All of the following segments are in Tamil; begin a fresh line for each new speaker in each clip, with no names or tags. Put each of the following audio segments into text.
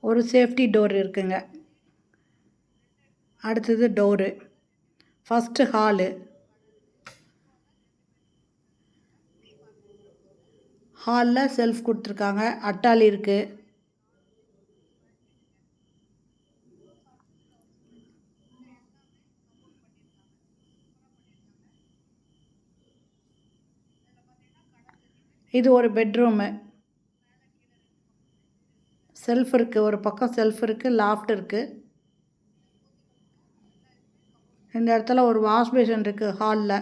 ஒரு சேஃப்டி டோர் இருக்குங்க. அடுத்தது டோரு. First hall. ஹாலில் செல்ஃப் கொடுத்துருக்காங்க. அட்டாளி இருக்குது. இது ஒரு பெட்ரூமு. செல்ஃப் இருக்குது. ஒரு பக்கம் செல்ஃப் இருக்குது. லாஃப்ட் இருக்குது. இந்த இடத்துல ஒரு வாஷ் பேஷன் இருக்குது. ஹாலில்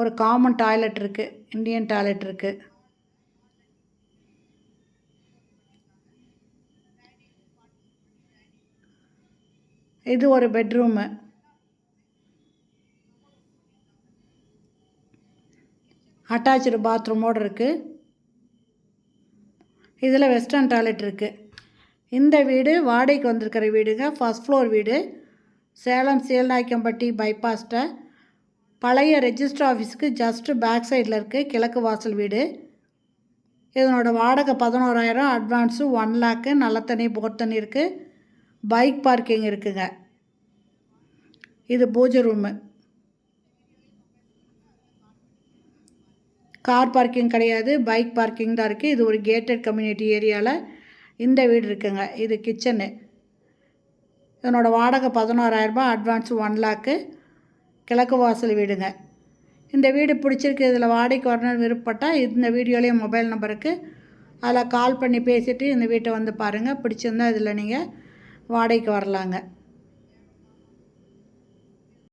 ஒரு காமன் டாய்லெட் இருக்குது. இந்தியன் டாய்லெட் இருக்குது. இது ஒரு பெட்ரூமு. அட்டாச்சு பாத்ரூமோடு இருக்குது. இதில் வெஸ்டர்ன் டாய்லெட் இருக்குது. இந்த வீடு வாடகைக்கு வந்திருக்கிற வீடுங்க. ஃபஸ்ட் ஃப்ளோர் வீடு. சேலம் சீலநாயக்கம்பட்டி பைபாஸ்ட்ட பழைய ரெஜிஸ்டர் ஆஃபீஸுக்கு ஜஸ்ட்டு பேக் சைடில் இருக்குது. கிழக்கு வாசல் வீடு. இதனோட வாடகை 11,000. அட்வான்ஸு 1 லேக்கு. நல்ல தண்ணி போர் தண்ணி இருக்குது. பைக் பார்க்கிங் இருக்குங்க. இது பூஜை ரூமு. கார் பார்க்கிங் கிடையாது. பைக் பார்க்கிங் தான் இருக்குது. இது ஒரு கேட்டட் கம்யூனிட்டி ஏரியாவில் இந்த வீடு இருக்குங்க. இது கிச்சனு. இதனோட வாடகை 16,000. அட்வான்ஸு 1 லேக்கு. கிழக்கு வாசல் வீடுங்க. இந்த வீடு பிடிச்சிருக்கு, இதில் வாடகைக்கு வரணும்னு விருப்பப்பட்டால் இந்த வீடியோலேயே மொபைல் நம்பருக்கு அதில் கால் பண்ணி பேசிவிட்டு இந்த வீட்டை வந்து பாருங்கள். பிடிச்சிருந்தால் இதில் நீங்கள் வாடகைக்கு வரலாங்க.